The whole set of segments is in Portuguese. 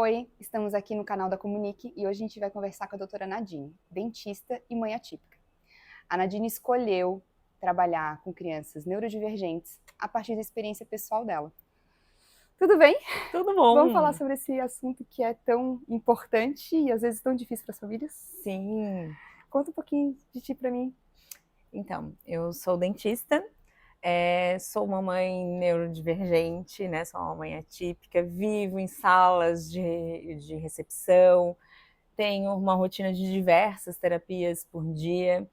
Oi, estamos aqui no canal da Comunique e hoje a gente vai conversar com a doutora Nadine, dentista e mãe atípica. A Nadine escolheu trabalhar com crianças neurodivergentes a partir da experiência pessoal dela. Tudo bem? Tudo Vamos falar bom? sobre esse assunto que é tão importante e às vezes tão difícil para as famílias? Sim. Conta um pouquinho de ti para mim. Então, eu sou dentista, sou uma mãe neurodivergente, né? Sou uma mãe atípica, vivo em salas de recepção, tenho uma rotina de diversas terapias por dia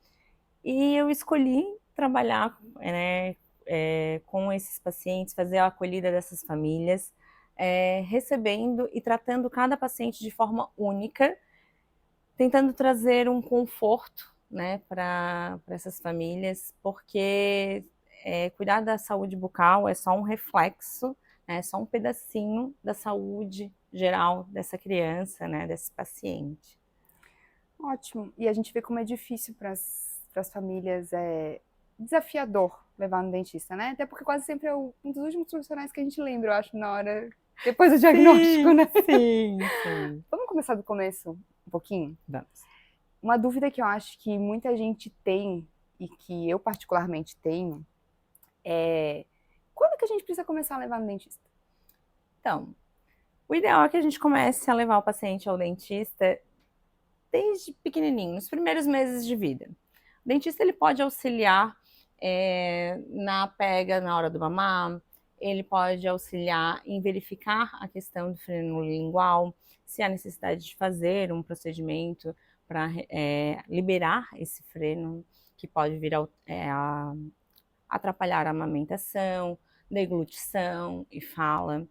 e eu escolhi trabalhar, né, com esses pacientes, fazer a acolhida dessas famílias, recebendo e tratando cada paciente de forma única, tentando trazer um conforto, né, para essas famílias, porque cuidar da saúde bucal é só um reflexo, né, é só um pedacinho da saúde geral dessa criança, né, desse paciente. Ótimo. E a gente vê como é difícil para as famílias, desafiador levar no dentista, né? Até porque quase sempre é um dos últimos profissionais que a gente lembra, eu acho, na hora, depois do diagnóstico, Sim, né? sim, sim. Vamos começar do começo um pouquinho? Vamos. Uma dúvida que eu acho que muita gente tem, e que eu particularmente tenho, é quando que a gente precisa começar a levar no dentista? Então, o ideal é que a gente comece a levar o paciente ao dentista desde pequenininho, nos primeiros meses de vida. O dentista ele pode auxiliar na pega na hora do mamar, ele pode auxiliar em verificar a questão do freno lingual, se há necessidade de fazer um procedimento para liberar esse freno, que pode vir a atrapalhar a amamentação, deglutição e fala.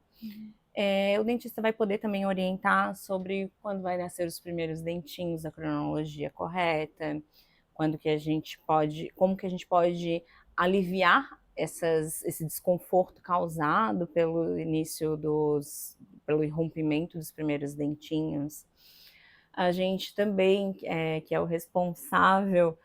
O dentista vai poder também orientar sobre quando vai nascer os primeiros dentinhos, a cronologia correta, quando que a gente pode, como que a gente pode aliviar esse desconforto causado pelo pelo irrompimento dos primeiros dentinhos. A gente também, que é o responsável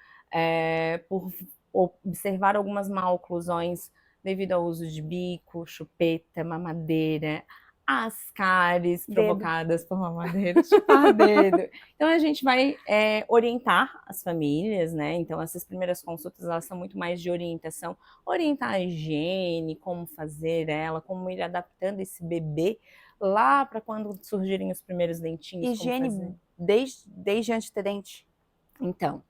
por observar algumas maloclusões devido ao uso de bico, chupeta, mamadeira, as cáries Dedo. provocadas por mamadeira, chupar dedo. Então a gente vai orientar as famílias, né? Então essas primeiras consultas elas são muito mais de orientação, orientar a higiene, como fazer ela, como ir adaptando esse bebê lá para quando surgirem os primeiros dentinhos, como fazer. Higiene desde antes de ter dente? Então,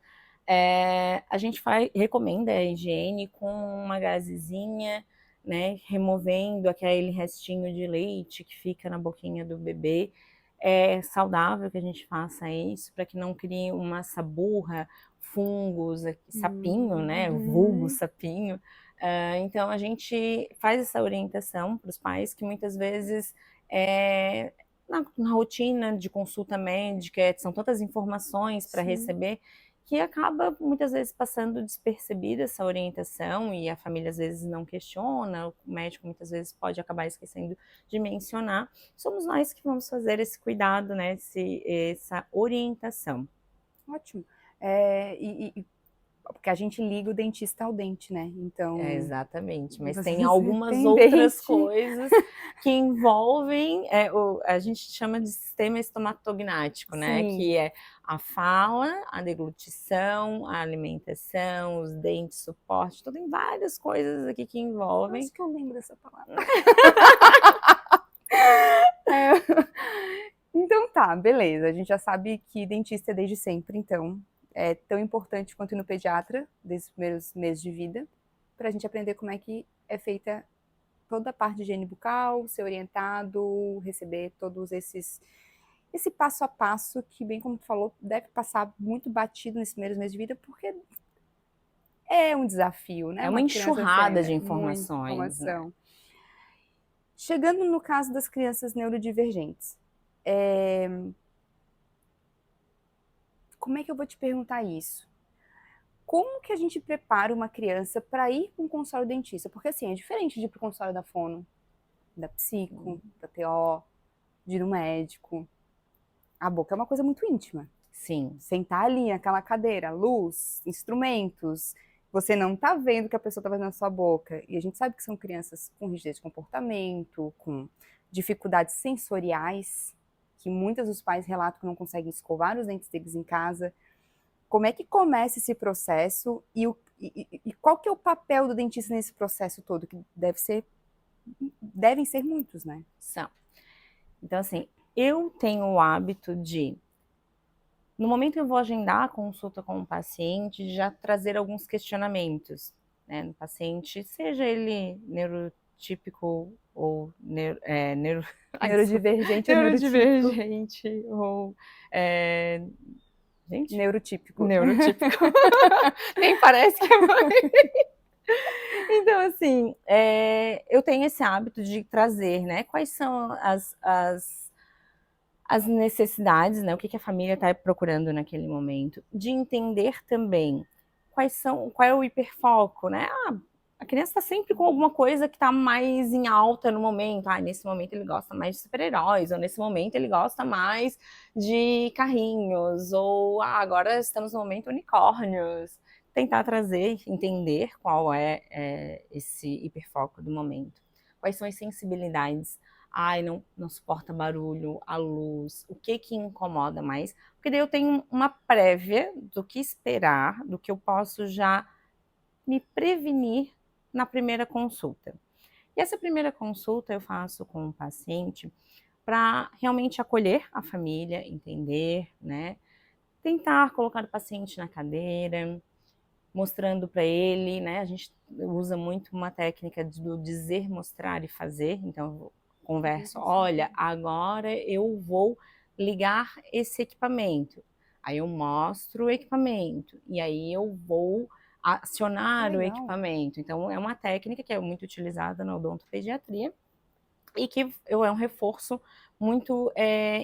a gente recomenda a higiene com uma gazezinha, né, removendo aquele restinho de leite que fica na boquinha do bebê. É saudável que a gente faça isso para que não crie uma saburra, fungos, sapinho, né, vulgo sapinho. Então a gente faz essa orientação para os pais que muitas vezes na rotina de consulta médica são tantas informações para receber que acaba muitas vezes passando despercebida essa orientação e a família às vezes não questiona, o médico muitas vezes pode acabar esquecendo de mencionar. Somos nós que vamos fazer esse cuidado, né, essa orientação. Ótimo. Porque a gente liga o dentista ao dente, né? Então, Exatamente, mas tem você algumas tem outras dente. coisas que envolvem, a gente chama de sistema estomatognático, né? Sim. Que é a fala, a deglutição, a alimentação, os dentes, suporte, tudo, tem várias coisas aqui que envolvem. Acho que eu lembro dessa palavra. Então tá, beleza. A gente já sabe que dentista é desde sempre, então é tão importante quanto ir no pediatra, desde os primeiros meses de vida, para a gente aprender como é que é feita toda a parte de higiene bucal, ser orientado, receber todos esse passo a passo que, bem como tu falou, deve passar muito batido nesses primeiros meses de vida, porque é um desafio, né? É uma Uma criança enxurrada de sem muita informações, né? informação. Chegando no caso das crianças neurodivergentes, como é que eu vou te perguntar isso? Como que a gente prepara uma criança para ir para um consultório dentista? Porque assim, é diferente de ir para o consultório da fono, da psico, da TO, de ir no médico. A boca é uma coisa muito íntima. Sim. Sentar ali naquela cadeira, luz, instrumentos, você não tá vendo o que a pessoa tá fazendo na sua boca. E a gente sabe que são crianças com rigidez de comportamento, com dificuldades sensoriais, que muitos dos pais relatam que não conseguem escovar os dentes deles em casa. Como é que começa esse processo e qual que é o papel do dentista nesse processo todo? Que devem ser muitos, né? São. Então, assim, eu tenho o hábito de, no momento que eu vou agendar a consulta com o paciente, já trazer alguns questionamentos, né, no paciente, seja ele neurotípico ou Neurodivergente ou neurotípico? neurodivergente ou gente, Neurotípico. neurotípico. Nem parece que é mãe. Então, assim, eu tenho esse hábito de trazer, né, quais são as necessidades, né, o que a família está procurando naquele momento, de entender também qual é o hiperfoco, né? A criança está sempre com alguma coisa que está mais em alta no momento. Nesse momento ele gosta mais de super-heróis, ou nesse momento ele gosta mais de carrinhos, ou agora estamos no momento unicórnios. Tentar trazer, entender qual é esse hiperfoco do momento. Quais são as sensibilidades? Não suporta barulho, a luz, o que incomoda mais? Porque daí eu tenho uma prévia do que esperar, do que eu posso já me prevenir na primeira consulta. E essa primeira consulta eu faço com o paciente para realmente acolher a família, entender, né? Tentar colocar o paciente na cadeira, mostrando para ele, né? A gente usa muito uma técnica do dizer, mostrar e fazer. Então, eu converso, olha, agora eu vou ligar esse equipamento. Aí eu mostro o equipamento e aí eu vou acionar o equipamento. Então, é uma técnica que é muito utilizada na odontopediatria e que é um reforço muito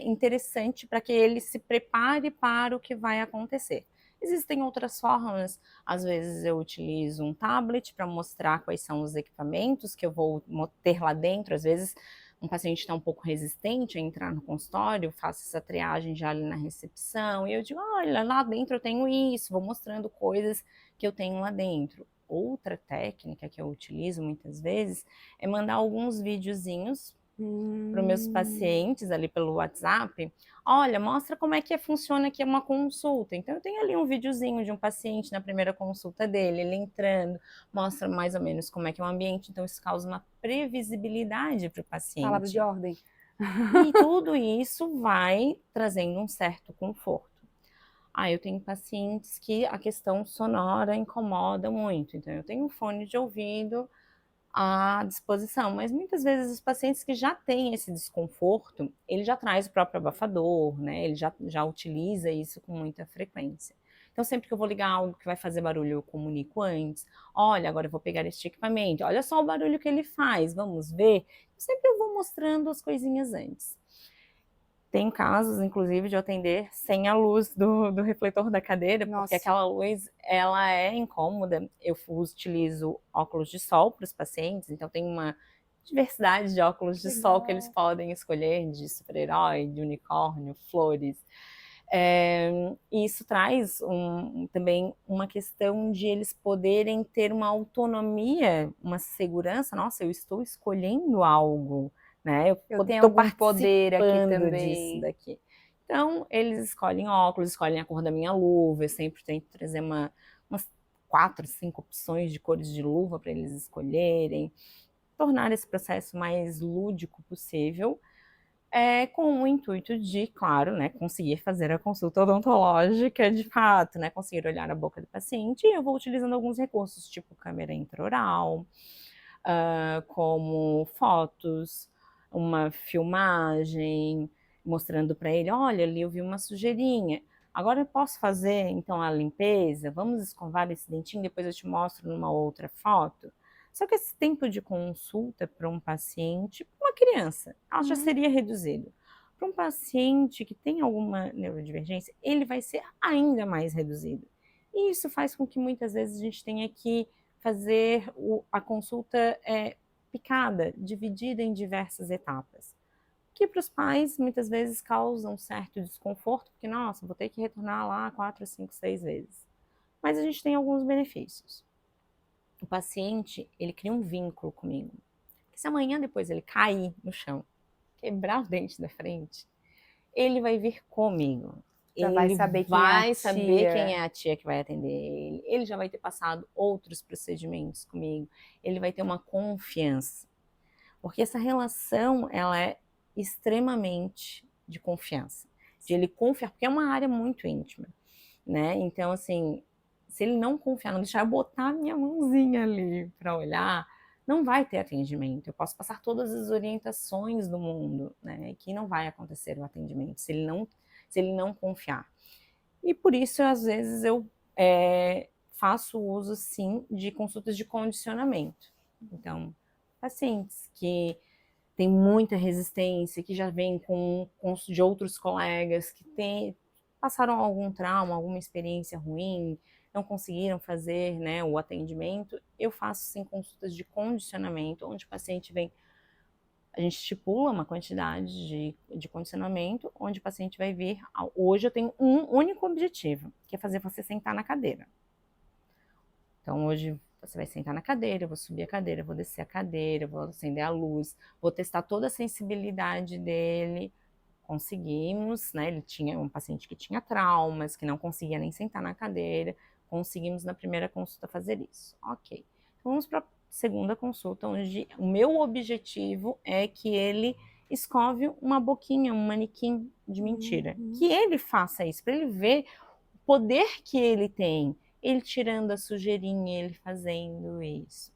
interessante para que ele se prepare para o que vai acontecer. Existem outras formas, às vezes eu utilizo um tablet para mostrar quais são os equipamentos que eu vou ter lá dentro, às vezes um paciente está um pouco resistente a entrar no consultório, faço essa triagem já ali na recepção, e eu digo, olha, lá dentro eu tenho isso, vou mostrando coisas que eu tenho lá dentro. Outra técnica que eu utilizo muitas vezes é mandar alguns videozinhos para os meus pacientes ali pelo WhatsApp. Olha, mostra como é que funciona aqui uma consulta. Então, eu tenho ali um videozinho de um paciente na primeira consulta dele, ele entrando, mostra mais ou menos como é que é o ambiente. Então, isso causa uma previsibilidade para o paciente. Palavra de ordem. E tudo isso vai trazendo um certo conforto. Eu tenho pacientes que a questão sonora incomoda muito. Então, eu tenho um fone de ouvido à disposição, mas muitas vezes os pacientes que já têm esse desconforto, ele já traz o próprio abafador, né? Ele já utiliza isso com muita frequência. Então, sempre que eu vou ligar algo que vai fazer barulho, eu comunico antes. Olha, agora eu vou pegar este equipamento. Olha só o barulho que ele faz, vamos ver? Sempre eu vou mostrando as coisinhas antes. Tem casos, inclusive, de eu atender sem a luz do refletor da cadeira, porque aquela luz, ela é incômoda. Eu utilizo óculos de sol para os pacientes, então tem uma diversidade de óculos de sol que eles podem escolher, de super-herói, de unicórnio, flores. Isso traz também uma questão de eles poderem ter uma autonomia, uma segurança. Nossa, eu estou escolhendo algo, né? Eu tenho algum poder aqui também. Disso daqui. Então, eles escolhem óculos, escolhem a cor da minha luva. Eu sempre tento trazer umas 4, 5 opções de cores de luva para eles escolherem. Tornar esse processo mais lúdico possível, com o intuito de, claro, né, conseguir fazer a consulta odontológica de fato, né, conseguir olhar a boca do paciente. E eu vou utilizando alguns recursos, tipo câmera intraoral, como fotos, uma filmagem, mostrando para ele, olha, ali eu vi uma sujeirinha, agora eu posso fazer então a limpeza, vamos escovar esse dentinho, depois eu te mostro numa outra foto. Só que esse tempo de consulta para um paciente, para uma criança, ela já seria reduzido. Para um paciente que tem alguma neurodivergência, ele vai ser ainda mais reduzido. E isso faz com que muitas vezes a gente tenha que fazer a consulta picada, dividida em diversas etapas, que para os pais muitas vezes causa um certo desconforto, porque, nossa, vou ter que retornar lá 4, 5, 6 vezes. Mas a gente tem alguns benefícios. O paciente, ele cria um vínculo comigo. Porque se amanhã depois ele cair no chão, quebrar o dente da frente, ele vai vir comigo. Já vai Ele saber quem é a vai saber tia. quem é a tia que vai atender ele. Ele já vai ter passado outros procedimentos comigo. Ele vai ter uma confiança. Porque essa relação, ela é extremamente de confiança. De ele confiar, porque é uma área muito íntima, né? Então, assim, se ele não confiar, não deixar eu botar a minha mãozinha ali para olhar, não vai ter atendimento. Eu posso passar todas as orientações do mundo, né? Que não vai acontecer o atendimento se ele não confiar. E por isso, às vezes, eu faço uso, sim, de consultas de condicionamento. Então, pacientes que têm muita resistência, que já vêm de outros colegas, que passaram algum trauma, alguma experiência ruim, não conseguiram fazer, né, o atendimento, eu faço, sim, consultas de condicionamento, onde o paciente vem. A gente estipula uma quantidade de condicionamento, onde o paciente vai vir. Hoje eu tenho um único objetivo, que é fazer você sentar na cadeira. Então hoje você vai sentar na cadeira, eu vou subir a cadeira, vou descer a cadeira, vou acender a luz, vou testar toda a sensibilidade dele. Conseguimos, né? Ele tinha um paciente que tinha traumas, que não conseguia nem sentar na cadeira. Conseguimos na primeira consulta fazer isso. Ok. Então vamos para a segunda consulta, onde o meu objetivo é que ele escove uma boquinha, um manequim de mentira. Que ele faça isso, para ele ver o poder que ele tem. Ele tirando a sujeirinha, ele fazendo isso.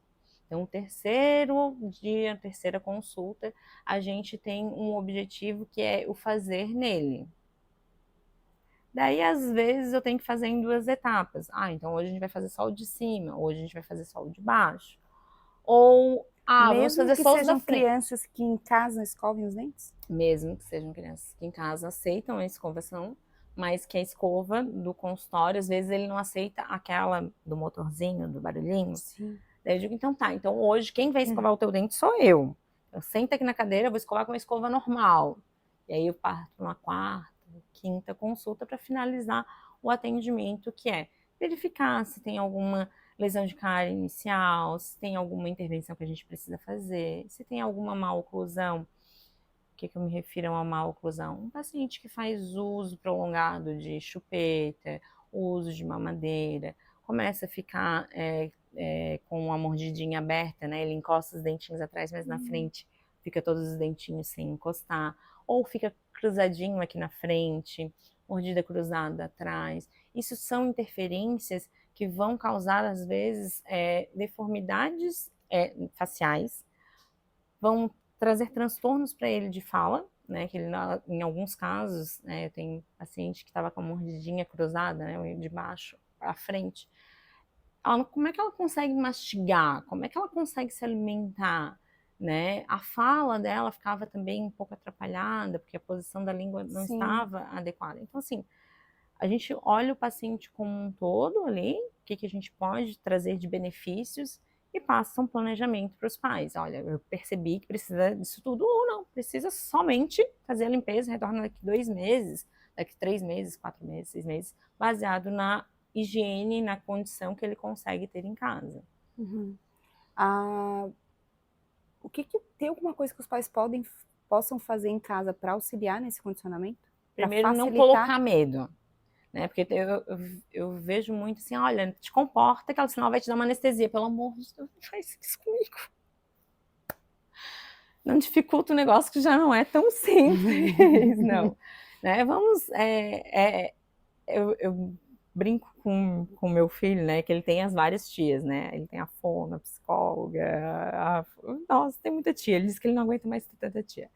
Então, o terceiro dia, a terceira consulta, a gente tem um objetivo que é o fazer nele. Daí, às vezes, eu tenho que fazer em 2 etapas. Então hoje a gente vai fazer só o de cima, hoje a gente vai fazer só o de baixo. Ou, vamos Mesmo fazer que só os da sejam frente. crianças que em casa escovem os dentes? Mesmo que sejam crianças que em casa aceitam a escovação, mas que a escova do consultório, às vezes ele não aceita aquela do motorzinho, do barulhinho. Sim. Daí eu digo, então tá, então hoje quem vai escovar o teu dente sou eu. Eu sento aqui na cadeira, vou escovar com uma escova normal. E aí eu parto para uma quarta, quinta consulta para finalizar o atendimento, que é verificar se tem alguma lesão de cárie inicial, se tem alguma intervenção que a gente precisa fazer, se tem alguma má oclusão. O que eu me refiro a uma má oclusão? Um paciente que faz uso prolongado de chupeta, uso de mamadeira, começa a ficar com a mordidinha aberta, né? Ele encosta os dentinhos atrás, mas na frente fica todos os dentinhos sem encostar, ou fica cruzadinho aqui na frente, mordida cruzada atrás. Isso são interferências que vão causar, às vezes, deformidades faciais, vão trazer transtornos para ele de fala, né? Que ele, em alguns casos, né, tem paciente que estava com a mordidinha cruzada, né, de baixo à frente. Como é que ela consegue mastigar? Como é que ela consegue se alimentar? Né? A fala dela ficava também um pouco atrapalhada, porque a posição da língua não estava adequada. Então, assim, a gente olha o paciente como um todo ali, o que a gente pode trazer de benefícios e passa um planejamento para os pais. Olha, eu percebi que precisa disso tudo ou não, precisa somente fazer a limpeza, retorna daqui 2 meses, daqui 3 meses, 4 meses, 6 meses, baseado na higiene e na condição que ele consegue ter em casa. Tem alguma coisa que os pais possam fazer em casa para auxiliar nesse condicionamento? Primeiro, não colocar medo. Né? Porque eu vejo muito assim, olha, te comporta, que senão vai te dar uma anestesia. Pelo amor de Deus, não faz isso comigo. Não dificulta o negócio que já não é tão simples, não. Né? Eu brinco com meu filho, né, que ele tem as várias tias, né? Ele tem a fono, a psicóloga, nossa, tem muita tia. Ele diz que ele não aguenta mais tanta tia.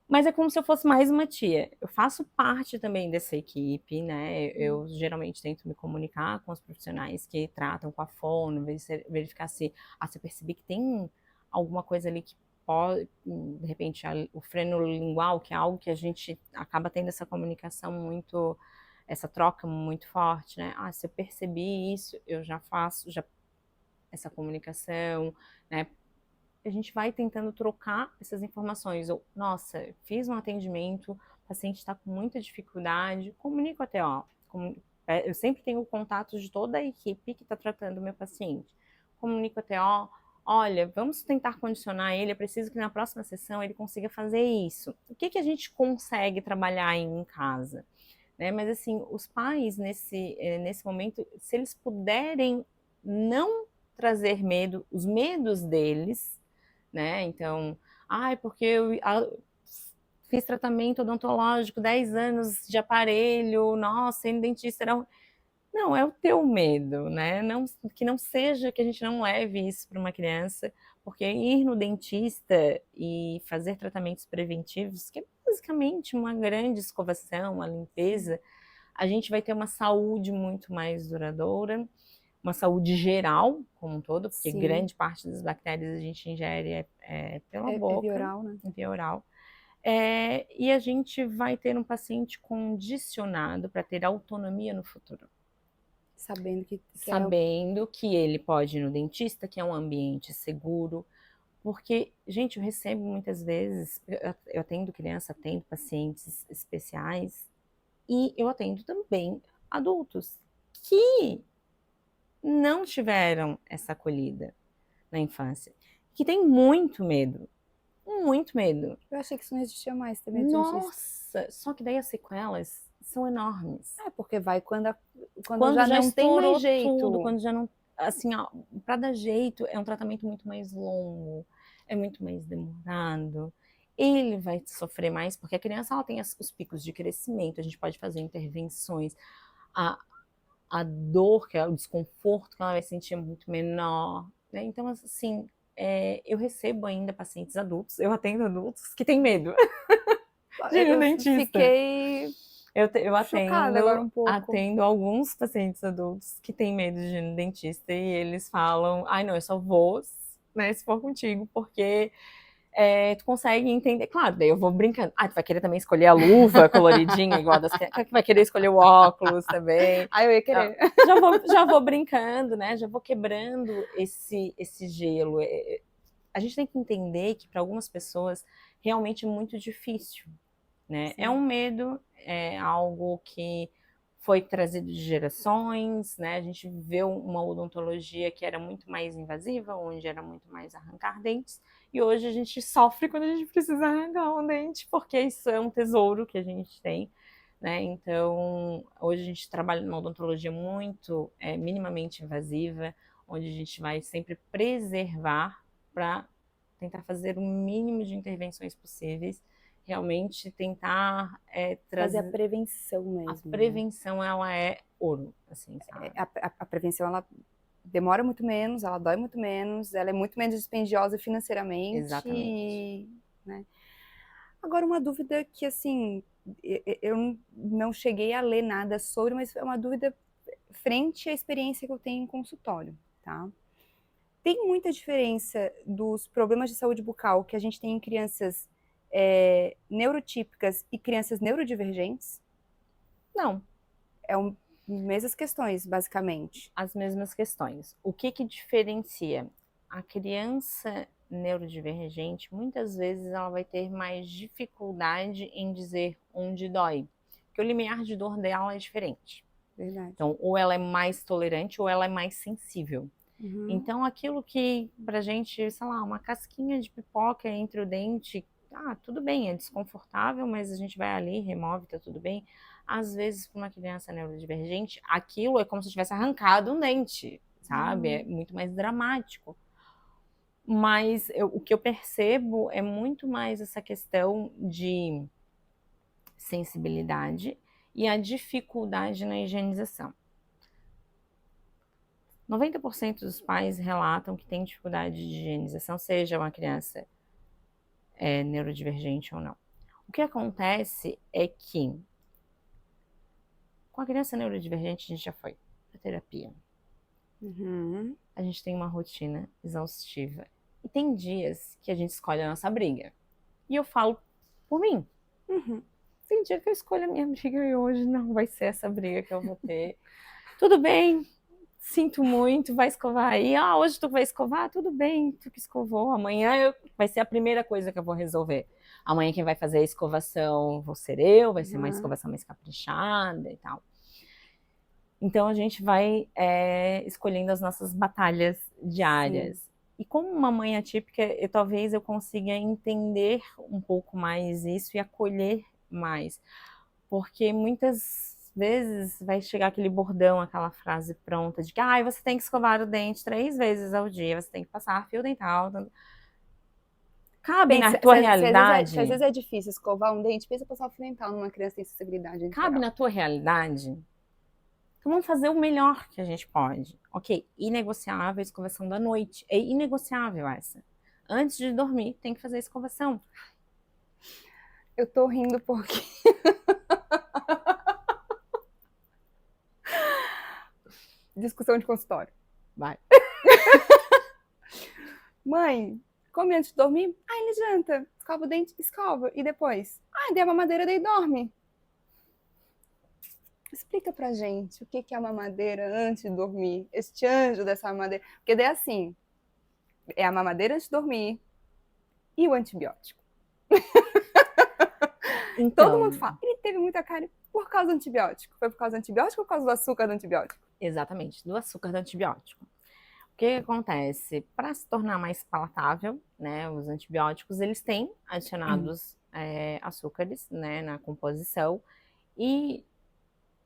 Mas é como se eu fosse mais uma tia. Eu faço parte também dessa equipe, né? Eu geralmente tento me comunicar com os profissionais que tratam com a fono, verificar se eu percebi que tem alguma coisa ali que pode, de repente, o freno lingual, que é algo que a gente acaba tendo essa comunicação muito, essa troca muito forte, né? Se eu percebi isso, eu já faço essa comunicação, né? A gente vai tentando trocar essas informações. Nossa, fiz um atendimento, o paciente está com muita dificuldade, comunico até, eu sempre tenho o contato de toda a equipe que está tratando o meu paciente. Comunico até, olha, vamos tentar condicionar ele, é preciso que na próxima sessão ele consiga fazer isso. O que a gente consegue trabalhar aí em casa? Né? Mas assim, os pais nesse momento, se eles puderem não trazer medo, os medos deles, né? Então, porque eu fiz tratamento odontológico, 10 anos de aparelho, nossa, ir no dentista era... Não, é o teu medo, né? Não, que não seja, que a gente não leve isso para uma criança, porque ir no dentista e fazer tratamentos preventivos, que é basicamente uma grande escovação, uma limpeza, a gente vai ter uma saúde muito mais duradoura, uma saúde geral como um todo, porque Sim. grande parte das bactérias a gente ingere pela boca, via oral, né? Via oral. E a gente vai ter um paciente condicionado para ter autonomia no futuro. Sabendo que ele pode ir no dentista, que é um ambiente seguro. Porque, gente, eu recebo muitas vezes, eu atendo criança, atendo pacientes especiais, e eu atendo também adultos que não tiveram essa acolhida na infância, que tem muito medo. Muito medo. Eu achei que isso não existia mais também. Nossa, só que daí as sequelas são enormes. Porque vai quando já não tem mais jeito. Tudo, quando já não... Assim, para dar jeito, é um tratamento muito mais longo, é muito mais demorado. Ele vai sofrer mais, porque a criança ela tem os picos de crescimento, a gente pode fazer intervenções. A dor, o desconforto que ela vai sentir é muito menor. Né? Então, assim, eu recebo ainda pacientes adultos, eu atendo adultos que têm medo de ir no dentista. Fiquei eu chocada agora um pouco. Atendo alguns pacientes adultos que têm medo de ir no dentista e eles falam, não, eu só vou, né, se for contigo, porque tu consegue entender. Claro, daí eu vou brincando. Tu vai querer também escolher a luva coloridinha, igual das crianças, vai querer escolher o óculos também. Eu ia querer. Já vou brincando, né? Já vou quebrando esse gelo. A gente tem que entender que para algumas pessoas realmente é muito difícil, né? Sim. É um medo, é algo que foi trazido de gerações, né? A gente viveu uma odontologia que era muito mais invasiva, onde era muito mais arrancar dentes, e hoje a gente sofre quando a gente precisa arrancar um dente, porque isso é um tesouro que a gente tem, né? Então, hoje a gente trabalha numa odontologia muito minimamente invasiva, onde a gente vai sempre preservar para tentar fazer o mínimo de intervenções possíveis, realmente tentar trazer... Fazer a prevenção mesmo. A prevenção, né? Ela é ouro, assim, sabe? A prevenção, ela demora muito menos, ela dói muito menos, ela é muito menos dispendiosa financeiramente. Exatamente. Né? Agora, uma dúvida que, assim, eu não cheguei a ler nada sobre, mas é uma dúvida frente à experiência que eu tenho em consultório, tá? Tem muita diferença dos problemas de saúde bucal que a gente tem em crianças neurotípicas e crianças neurodivergentes? Não. Mesmas questões, basicamente. As mesmas questões. O que diferencia? A criança neurodivergente, muitas vezes ela vai ter mais dificuldade em dizer onde dói, porque o limiar de dor dela é diferente. Verdade. Então, ou ela é mais tolerante ou ela é mais sensível. Uhum. Então, aquilo que pra gente, sei lá, uma casquinha de pipoca entre o dente, tudo bem, é desconfortável, mas a gente vai ali, remove, tá tudo bem. Às vezes, para uma criança neurodivergente, aquilo é como se tivesse arrancado um dente, sabe? É muito mais dramático. Mas o que eu percebo é muito mais essa questão de sensibilidade e a dificuldade na higienização. 90% dos pais relatam que tem dificuldade de higienização, seja uma criança neurodivergente ou não. O que acontece é que com a criança neurodivergente a gente já foi para terapia. Uhum. A gente tem uma rotina exaustiva. E tem dias que a gente escolhe a nossa briga. E eu falo por mim. Uhum. Tem dia que eu escolho a minha briga e hoje não vai ser essa briga que eu vou ter. Tudo bem, sinto muito, vai escovar aí. Hoje tu vai escovar? Tudo bem, tu que escovou. Amanhã vai ser a primeira coisa que eu vou resolver. Amanhã quem vai fazer a escovação vou ser eu, vai ser uma escovação mais caprichada e tal. Então a gente vai escolhendo as nossas batalhas diárias. Sim. E como uma mãe atípica, talvez eu consiga entender um pouco mais isso e acolher mais. Porque muitas vezes vai chegar aquele bordão, aquela frase pronta de que você tem que escovar o dente 3 vezes ao dia, você tem que passar fio dental. Cabe na tua Se às realidade? vezes é difícil escovar um dente, pensa passar o fio dental numa criança que tem sensibilidade Cabe geral. na tua realidade? Então vamos fazer o melhor que a gente pode. Ok, inegociável a escovação da noite. É inegociável essa. Antes de dormir, tem que fazer a escovação. Eu tô rindo porque... Discussão de consultório. Vai. Mãe, come antes de dormir? Ele janta. Escova o dente? Escova. E depois? Dei a mamadeira, daí dorme. Explica pra gente o que é a mamadeira antes de dormir. Este anjo dessa mamadeira. Porque daí assim, é a mamadeira antes de dormir e o antibiótico. Então, todo mundo fala, ele teve muita cárie por causa do antibiótico. Foi por causa do antibiótico ou por causa do açúcar do antibiótico? exatamente, do açúcar do antibiótico. O que acontece? Para se tornar mais palatável, né, os antibióticos, eles têm adicionados açúcares, né, na composição. E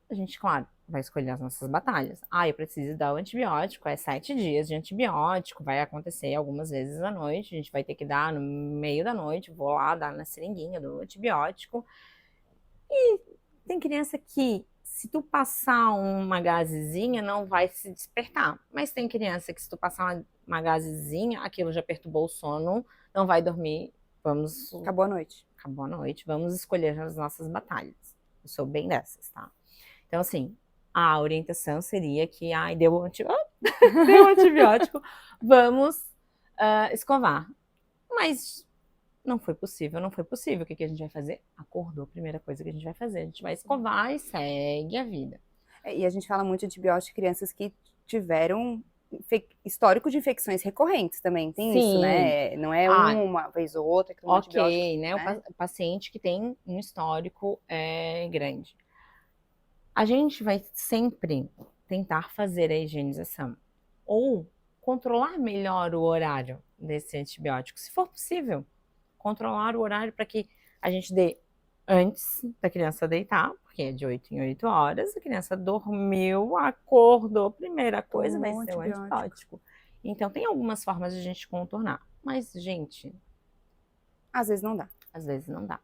a gente, claro, vai escolher as nossas batalhas. Eu preciso dar o antibiótico, 7 dias de antibiótico, vai acontecer algumas vezes à noite, a gente vai ter que dar no meio da noite, vou lá dar na seringuinha do antibiótico. E tem criança que, se tu passar uma gazezinha, não vai se despertar. Mas tem criança que, se tu passar uma gazezinha, aquilo já perturbou o sono, não vai dormir. Acabou a noite. Acabou a noite, vamos escolher as nossas batalhas. Eu sou bem dessas, tá? Então, assim, a orientação seria que, deu o antibiótico, vamos escovar. Mas não foi possível, não foi possível. O que a gente vai fazer? Acordou, a primeira coisa que a gente vai fazer. A gente vai escovar e segue a vida. E a gente fala muito de antibiótico de crianças que tiveram histórico de infecções recorrentes também, tem Sim. isso, né? Não é uma vez ou outra que toma antibiótico. Né? O paciente que tem um histórico grande. A gente vai sempre tentar fazer a higienização ou controlar melhor o horário desse antibiótico, se for possível. Controlar o horário para que a gente dê antes da criança deitar, porque é de 8 em 8 horas, a criança dormiu, acordou, primeira coisa vai ser o antibiótico. Então, tem algumas formas de a gente contornar, mas, gente... Às vezes não dá. Às vezes não dá.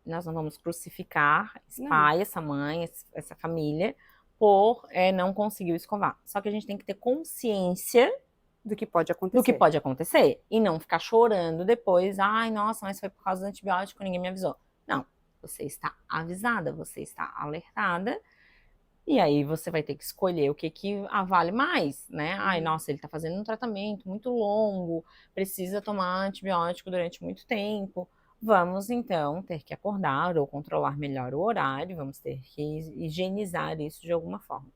Nós não vamos crucificar esse pai, essa mãe, essa família, por não conseguir escovar. Só que a gente tem que ter consciência do que pode acontecer. E não ficar chorando depois. Nossa, mas foi por causa do antibiótico, ninguém me avisou. Não, você está avisada, você está alertada. E aí você vai ter que escolher o que vale mais, né? Nossa, ele está fazendo um tratamento muito longo, precisa tomar antibiótico durante muito tempo. Vamos, então, ter que acordar ou controlar melhor o horário, vamos ter que higienizar isso de alguma forma.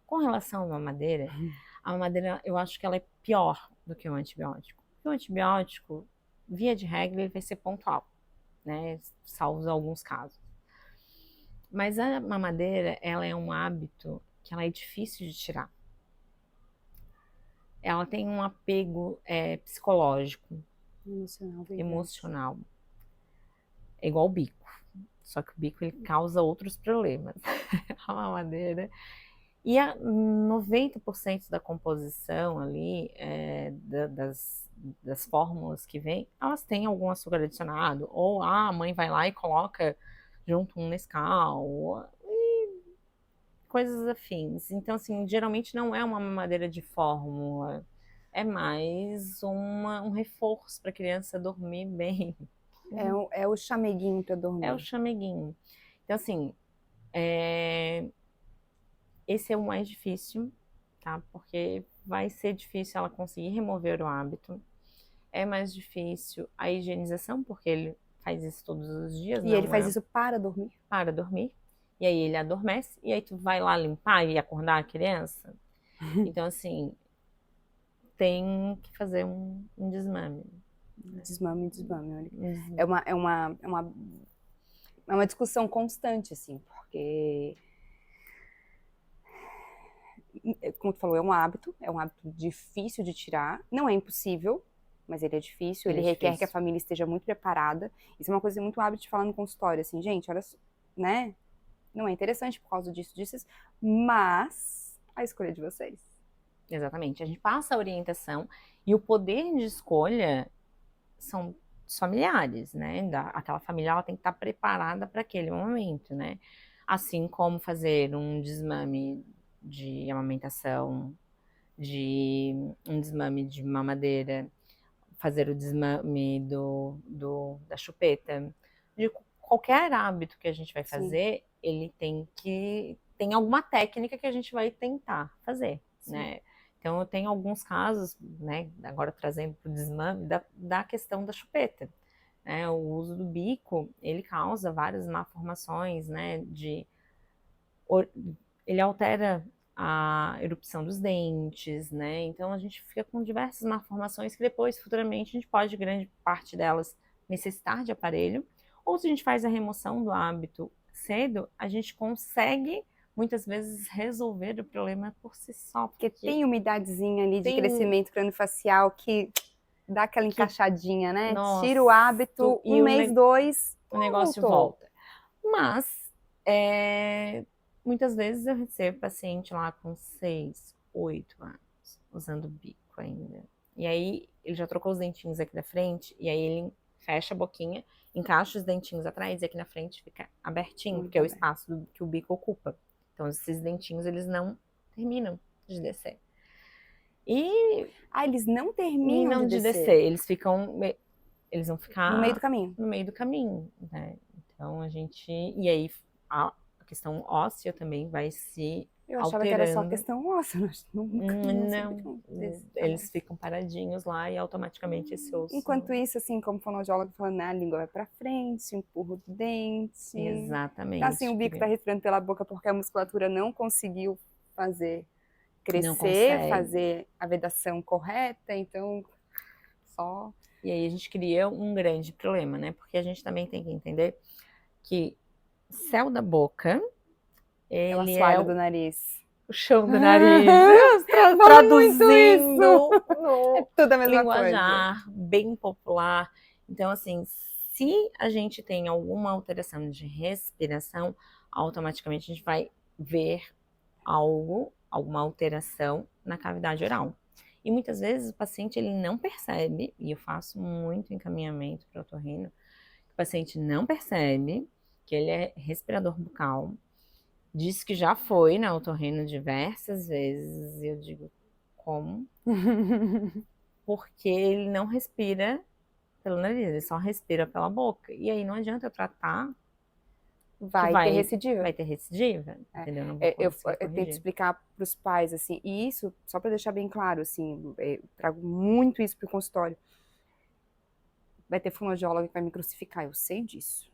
Com relação à mamadeira, a mamadeira, eu acho que ela é pior do que o antibiótico. O antibiótico, via de regra, ele vai ser pontual, né? Salvo alguns casos. Mas a mamadeira, ela é um hábito que ela é difícil de tirar. Ela tem um apego psicológico, emocional. É igual o bico. Só que o bico ele causa outros problemas. A mamadeira. E 90% da composição ali, das fórmulas que vem, elas têm algum açúcar adicionado. Ou a mãe vai lá e coloca junto um Nescau, e coisas afins. Então, assim, geralmente não é uma mamadeira de fórmula. É mais um reforço para a criança dormir bem. É o chameguinho para dormir. É o chameguinho. Então, assim, esse é o mais difícil, tá? Porque vai ser difícil ela conseguir remover o hábito. É mais difícil a higienização, porque ele faz isso todos os dias. E ele faz isso para dormir? Para dormir. E aí ele adormece, e aí tu vai lá limpar e acordar a criança. Então, assim, tem que fazer um desmame. Desmame. É uma discussão constante, assim, porque como tu falou, é um hábito difícil de tirar, não é impossível, mas ele é difícil, ele requer que a família esteja muito preparada. Isso é uma coisa muito hábito de falar no consultório, assim, gente, olha, né, não é interessante por causa disso, mas a escolha é de vocês. Exatamente, a gente passa a orientação e o poder de escolha são os familiares, né, aquela família ela tem que estar preparada para aquele momento, né, assim como fazer um desmame de amamentação, um desmame de mamadeira, fazer o desmame da chupeta, de qualquer hábito que a gente vai fazer, sim, ele tem alguma técnica que a gente vai tentar fazer, sim, né? Então eu tenho alguns casos, né, agora trazendo para o desmame, da questão da chupeta. Né? O uso do bico, ele causa várias malformações, né, ele altera a erupção dos dentes, né? Então a gente fica com diversas malformações que depois, futuramente, a gente pode, grande parte delas, necessitar de aparelho. Ou se a gente faz a remoção do hábito cedo, a gente consegue, muitas vezes, resolver o problema por si só. Porque tem umidadezinha ali de crescimento crâniofacial que dá aquela encaixadinha, né? Nossa, tira o hábito, mês, dois, o negócio volta. Mas, muitas vezes eu recebo paciente lá com 6, 8 anos, usando bico ainda. E aí, ele já trocou os dentinhos aqui da frente, e aí ele fecha a boquinha, encaixa os dentinhos atrás, e aqui na frente fica abertinho, porque é o espaço que o bico ocupa. Então, esses dentinhos, eles não terminam de descer. E... eles não terminam de descer. Eles vão ficar... no meio do caminho. No meio do caminho, né? Então, e aí, a questão óssea também vai se Eu achava alterando. Que era só questão óssea. Não, eles ficam paradinhos lá e automaticamente esse osso... Enquanto isso, assim, como fonoaudióloga, falando, a língua vai pra frente, empurra o dente. Exatamente. Tá assim, o bico tá respirando pela boca porque a musculatura não conseguiu fazer crescer, fazer a vedação correta, então só... E aí a gente cria um grande problema, né? Porque a gente também tem que entender que céu da boca, ele é o assoalho do nariz. O chão do nariz. Traduzindo no tudo a mesma linguajar bem popular. Então, assim, se a gente tem alguma alteração de respiração, automaticamente a gente vai ver alguma alteração na cavidade oral. E muitas vezes o paciente ele não percebe, e eu faço muito encaminhamento para o otorrino, o paciente não percebe que ele é respirador bucal, diz que já foi na otorrino diversas vezes, e eu digo, como? Porque ele não respira pelo nariz, ele só respira pela boca. E aí não adianta eu tratar... Vai ter recidiva. Vai ter recidiva, entendeu? Não eu tento explicar para os pais, assim, e isso, só para deixar bem claro, assim, eu trago muito isso para o consultório. Vai ter fonoaudióloga que vai me crucificar, eu sei disso.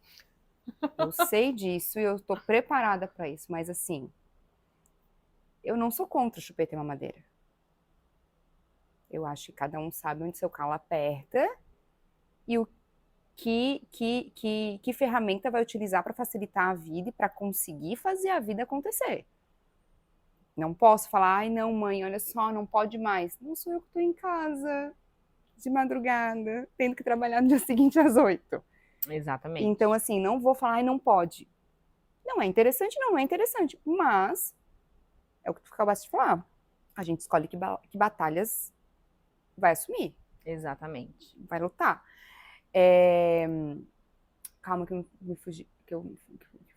Eu sei disso e eu estou preparada para isso, mas assim, eu não sou contra chupeta e mamadeira. Eu acho que cada um sabe onde seu calo aperta e o que ferramenta vai utilizar para facilitar a vida e para conseguir fazer a vida acontecer. Não posso falar, ai não mãe, olha só, não pode mais. Não sou eu que estou em casa, de madrugada, tendo que trabalhar no dia seguinte às 8. Exatamente. Então assim, não vou falar, ai não pode. Não é interessante, não é interessante, mas é o que tu acabaste de falar. A gente escolhe que batalhas vai assumir. Exatamente. Vai lutar. Calma que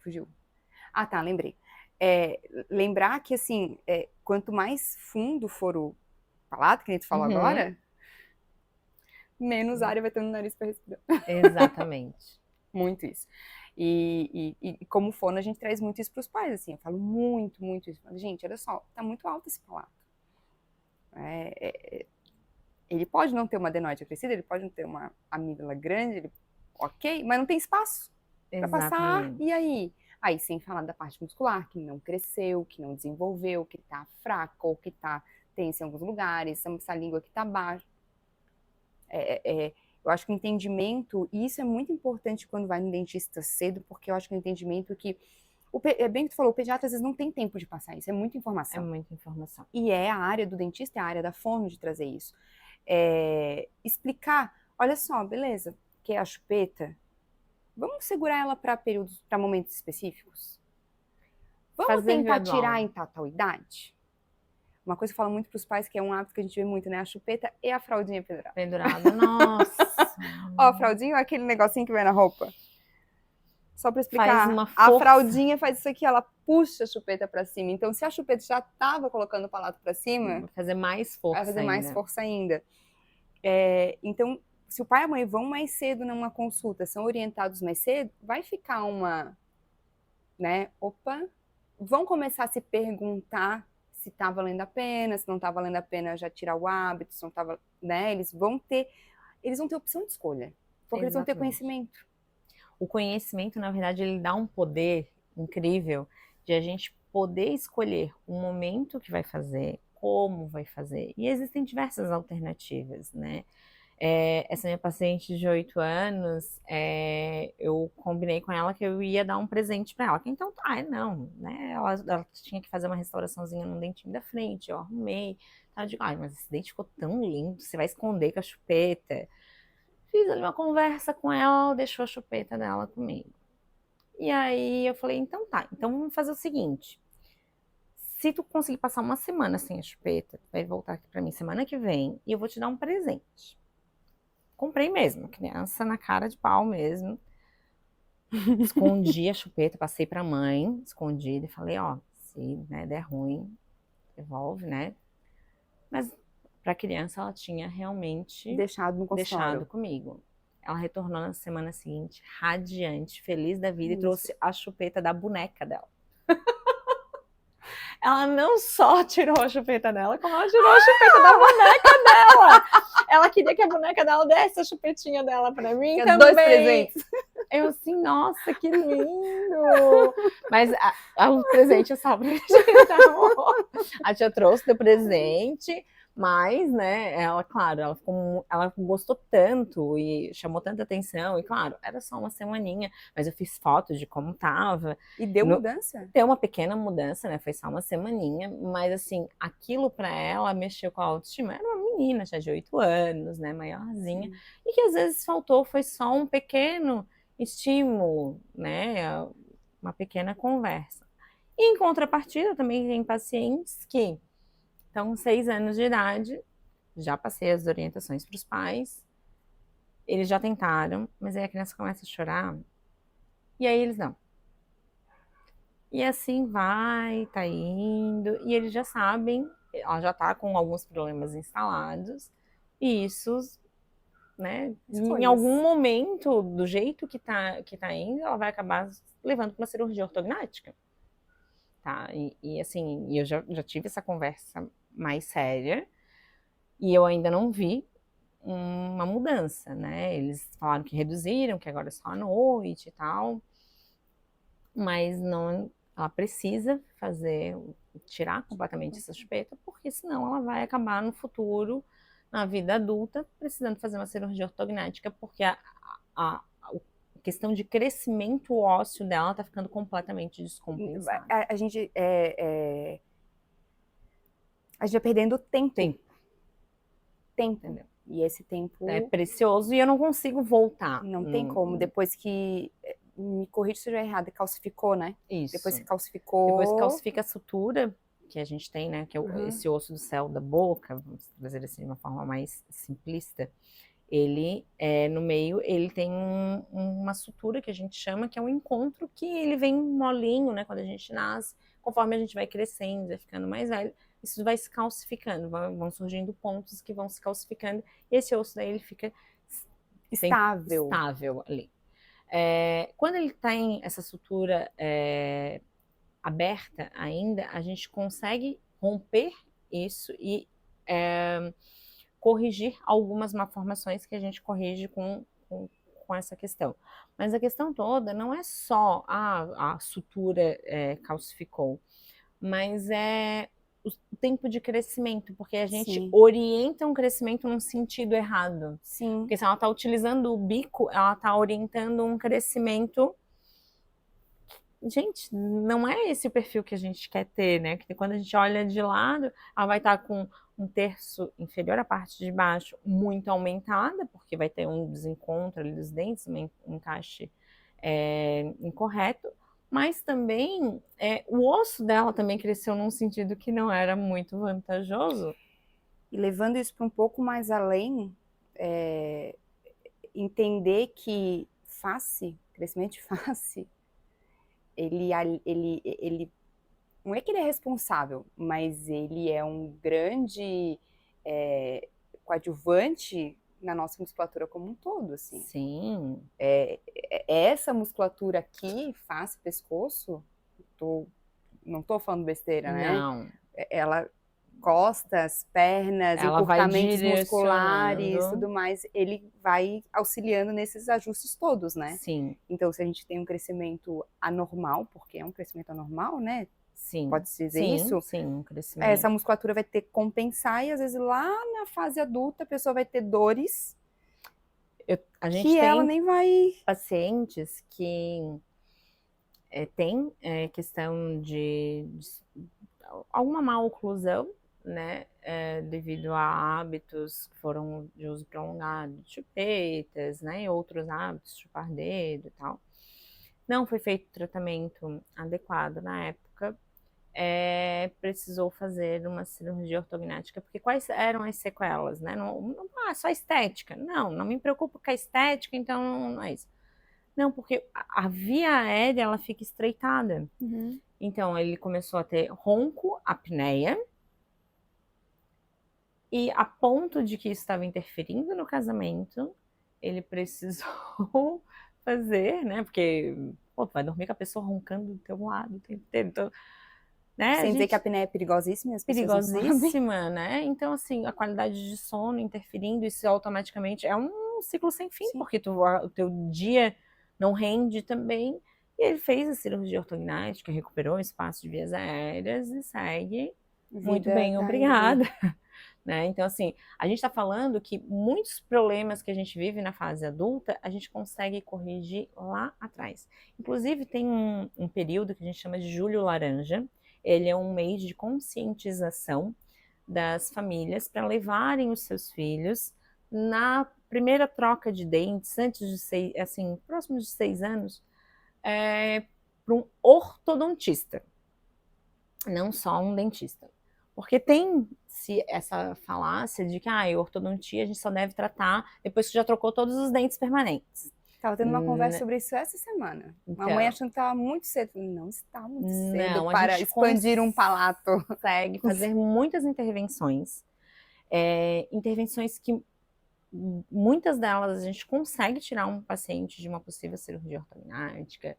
fugiu. Ah, tá, lembrei. Lembrar que, assim, quanto mais fundo for o palato, que a gente falou agora, menos área vai ter no nariz para respirar. Exatamente. Muito isso. E como fono, a gente traz muito isso para os pais, assim, eu falo muito, muito isso. Gente, olha só, tá muito alto esse palato. Ele pode não ter uma adenoide acrescida, ele pode não ter uma amígdala grande, ok, mas não tem espaço para passar. E aí? Aí, sem falar da parte muscular, que não cresceu, que não desenvolveu, que tá fraca, ou que tá tensa em alguns lugares, essa língua que tá baixa. Eu acho que o entendimento, e isso é muito importante quando vai no dentista cedo, porque eu acho que o entendimento que É bem que tu falou, o pediatra às vezes não tem tempo de passar isso, é muita É informação. muita informação. E a área do dentista, é a área da fono de trazer isso. Explicar, olha só, beleza, que é a chupeta, vamos segurar ela para períodos, para momentos específicos? Vamos Fazer tentar gradual. tirar em tal idade? Uma coisa que eu falo muito para os pais, que é um hábito que a gente vê muito, né? A chupeta e a fraldinha pendurada. Pendurada, nossa. Ó, a fraldinha é aquele negocinho que vai na roupa. Só para explicar, Faz uma a força. fraldinha faz isso aqui, ela puxa a chupeta para cima. Então, se a chupeta já estava colocando o palato para cima, Vai fazer mais força vai fazer ainda. mais força ainda. Então, se o pai e a mãe vão mais cedo numa consulta, são orientados mais cedo, vai ficar uma, né? Opa, vão começar a se perguntar se tá valendo a pena, se não tá valendo a pena já tirar o hábito, se não tava, né? Eles vão ter opção de escolha, porque eles vão ter Exatamente. conhecimento. O conhecimento, na verdade, ele dá um poder incrível de a gente poder escolher o momento que vai fazer, como vai fazer. E existem diversas alternativas, né? Essa minha paciente de 8 anos, eu combinei com ela que eu ia dar um presente para ela. Então, não, né? Ela tinha que fazer uma restauraçãozinha no dentinho da frente, eu arrumei. Eu digo, mas esse dente ficou tão lindo, você vai esconder com a chupeta. Fiz ali uma conversa com ela, ela deixou a chupeta dela comigo. E aí eu falei, então tá, então vamos fazer o seguinte. Se tu conseguir passar uma semana sem a chupeta, tu vai voltar aqui pra mim semana que vem e eu vou te dar um presente. Comprei mesmo, criança na cara de pau mesmo. Escondi a chupeta, passei pra mãe, escondida, e falei, se né, der ruim, devolve, né? Mas pra criança ela tinha realmente Deixado no consultório. deixado comigo. Ela retornou na semana seguinte, radiante, feliz da vida, e trouxe a chupeta da boneca dela. Ela não só tirou a chupeta dela, como ela tirou a chupeta da boneca dela. Ela queria que a boneca dela desse a chupetinha dela pra mim também. 2 presentes. Eu assim, nossa, que lindo! Mas o presente é só pra gente, tá? A tia trouxe o presente, mas, né, ela, claro, ela gostou tanto e chamou tanta atenção, e claro, era só uma semaninha, mas eu fiz foto de como tava. E deu mudança? Deu uma pequena mudança, né, foi só uma semaninha, mas assim, aquilo pra ela mexeu com a autoestima. Era uma menina já de 8 anos, né, maiorzinha, e que às vezes foi só um pequeno estímulo, né, uma pequena conversa. E em contrapartida, também tem pacientes que estão 6 anos de idade, já passei as orientações para os pais, eles já tentaram, mas aí a criança começa a chorar, e aí eles não. E assim vai, tá indo, e eles já sabem, ela já tá com alguns problemas instalados, e isso, né, em algum momento, do jeito que tá indo, ela vai acabar levando para uma cirurgia ortognática. Tá? E assim, eu já tive essa conversa mais séria, e eu ainda não vi uma mudança, né? Eles falaram que reduziram, que agora é só à noite e tal, mas não, ela precisa tirar completamente essa chupeta, porque senão ela vai acabar no futuro, na vida adulta, precisando fazer uma cirurgia ortognática, porque a questão de crescimento ósseo dela tá ficando completamente descompensada. A gente vai perdendo tempo. Entendeu? E esse tempo é precioso e eu não consigo voltar. Não tem como. Depois que, me corrija se eu estiver errada, calcificou, né? Isso. Depois que calcificou. Depois que calcifica a sutura que a gente tem, né? Que é esse osso do céu da boca, vamos trazer assim de uma forma mais simplista. Ele, no meio, ele tem uma sutura que a gente chama, que é um encontro, que ele vem molinho, né? Quando a gente nasce, conforme a gente vai crescendo, vai ficando mais velho, isso vai se calcificando, vão surgindo pontos que vão se calcificando, e esse osso daí ele fica estável ali. Quando ele tem essa sutura aberta ainda, a gente consegue romper isso e corrigir algumas malformações que a gente corrige com essa questão. Mas a questão toda não é só a sutura calcificou, mas é o tempo de crescimento, porque a gente orienta um crescimento num sentido errado. Sim. Porque se ela está utilizando o bico, ela está orientando um crescimento gente, não é esse o perfil que a gente quer ter, né? Que quando a gente olha de lado, ela vai estar com um terço inferior, a parte de baixo, muito aumentada, porque vai ter um desencontro ali dos dentes, um encaixe incorreto, mas também o osso dela também cresceu num sentido que não era muito vantajoso. E levando isso para um pouco mais além, entender que crescimento de face, ele não é que ele é responsável, mas ele é um grande coadjuvante na nossa musculatura como um todo, assim. Sim. Essa musculatura aqui, face, pescoço, não tô falando besteira, né? Não. Ela, costas, pernas, Ela vai encurtamentos musculares, direcionando. tudo mais, ele vai auxiliando nesses ajustes todos, né? Sim, Então, se a gente tem um crescimento anormal, porque é um crescimento anormal, né? sim. Pode-se dizer Sim, isso? sim, um crescimento. Essa musculatura vai ter que compensar e às vezes lá na fase adulta a pessoa vai ter dores A gente que tem ela nem vai... pacientes que tem questão de alguma má oclusão, né, devido a hábitos que foram de uso prolongado, de chupetas, né, e outros hábitos, chupar dedo e tal. Não foi feito tratamento adequado na época, precisou fazer uma cirurgia ortognática, porque quais eram as sequelas, né? Não, só estética. Não me preocupo com a estética, então não é isso. Não, porque a via aérea, ela fica estreitada. Uhum. Então, ele começou a ter ronco, apneia, e a ponto de que isso estava interferindo no casamento, ele precisou fazer, né? Porque, pô, vai dormir com a pessoa roncando do teu lado o tempo inteiro. Então, né? Sem dizer que a apneia é perigosíssima, as pessoas não sabem. Perigosíssima, né? Então, assim, a qualidade de sono interferindo, isso automaticamente é um ciclo sem fim, Sim. porque o teu dia não rende também. E ele fez a cirurgia ortognática, recuperou o espaço de vias aéreas e segue muito Vida bem, tá obrigada. Né? Então, assim, a gente está falando que muitos problemas que a gente vive na fase adulta, a gente consegue corrigir lá atrás. Inclusive, tem um período que a gente chama de Julho Laranja. Ele é um mês de conscientização das famílias para levarem os seus filhos na primeira troca de dentes, antes de 6, assim, próximos de 6 anos, para um ortodontista, não só um dentista. Porque tem-se essa falácia de que ortodontia a gente só deve tratar depois que já trocou todos os dentes permanentes. Tava tendo uma conversa sobre isso essa semana. Então, Uma mãe achando que estava muito cedo. Não está muito cedo não, para expandir um palato. Consegue fazer muitas intervenções. Intervenções que muitas delas a gente consegue tirar um paciente de uma possível cirurgia ortognática,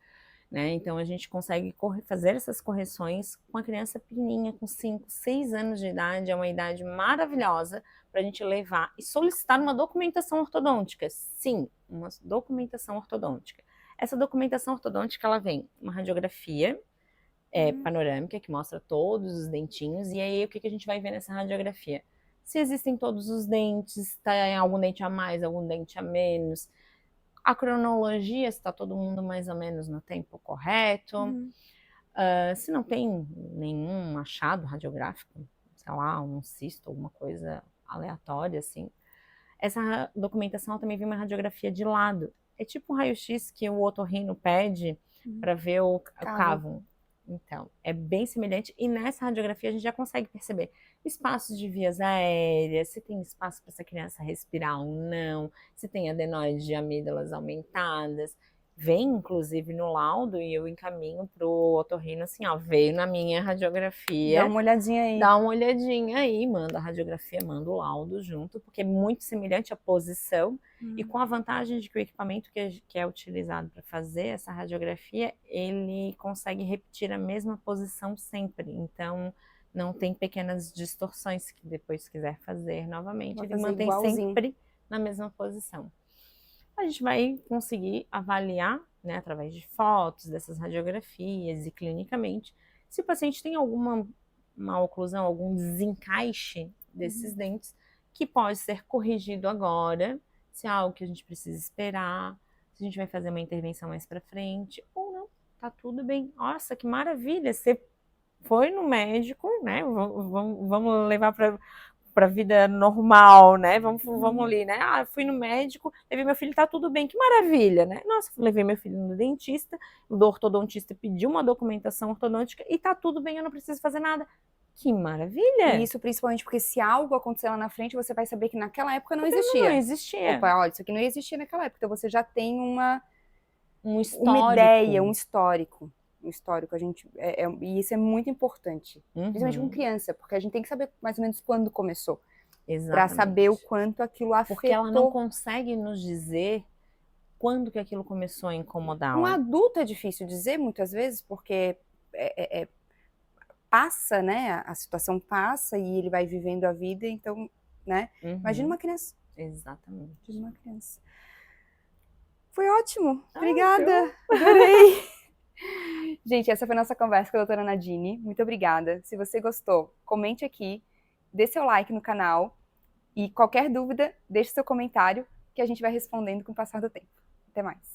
né? Então a gente consegue fazer essas correções com a criança pequenininha, com 5, 6 anos de idade, é uma idade maravilhosa para a gente levar e solicitar uma documentação ortodôntica. Sim, uma documentação ortodôntica. Essa documentação ortodôntica, ela vem uma radiografia panorâmica, que mostra todos os dentinhos, e aí o que a gente vai ver nessa radiografia? Se existem todos os dentes, está algum dente a mais, algum dente a menos, a cronologia, se está todo mundo mais ou menos no tempo correto, se não tem nenhum achado radiográfico, sei lá, um cisto, alguma coisa aleatória, assim. Essa documentação também vem uma radiografia de lado. É tipo um raio-x que o otorrino pede para ver o cavo. Então, é bem semelhante. E nessa radiografia a gente já consegue perceber espaços de vias aéreas, se tem espaço para essa criança respirar ou não, se tem adenoides de amígdalas aumentadas. Vem, inclusive, no laudo e eu encaminho para o otorrino assim, ó, veio na minha radiografia. Dá uma olhadinha aí. Dá uma olhadinha aí, manda a radiografia, manda o laudo junto, porque é muito semelhante à posição e com a vantagem de que o equipamento que é utilizado para fazer essa radiografia, ele consegue repetir a mesma posição sempre. Então, não tem pequenas distorções que depois quiser fazer novamente, ele mantém sempre na mesma posição. A gente vai conseguir avaliar, né, através de fotos dessas radiografias e clinicamente, se o paciente tem alguma oclusão, algum desencaixe desses dentes, que pode ser corrigido agora, se é algo que a gente precisa esperar, se a gente vai fazer uma intervenção mais para frente, ou não, tá tudo bem. Nossa, que maravilha, você foi no médico, né? Vamos levar para vida normal, né? Vamos ali, né? Ah, fui no médico, levei meu filho, tá tudo bem, que maravilha, né? Nossa, levei meu filho no dentista, o ortodontista pediu uma documentação ortodôntica e tá tudo bem, eu não preciso fazer nada. Que maravilha! E isso principalmente porque se algo acontecer lá na frente, você vai saber que naquela época não Não existia. existia. Opa, olha, isso aqui não existia naquela época, então você já tem uma histórico. ideia, um histórico. Um histórico, e isso é muito importante. Principalmente com criança, porque a gente tem que saber mais ou menos quando começou. Para saber o quanto aquilo afetou. Porque ela não consegue nos dizer quando que aquilo começou a incomodar. Um adulto é difícil dizer, muitas vezes, porque passa, né? A situação passa e ele vai vivendo a vida, então, né? Imagina uma criança. Exatamente. Imagina uma criança. Foi ótimo. Obrigada. Adorei. Gente, essa foi a nossa conversa com a doutora Nadine. Muito obrigada. Se você gostou, comente aqui, dê seu like no canal e qualquer dúvida, deixe seu comentário que a gente vai respondendo com o passar do tempo. Até mais.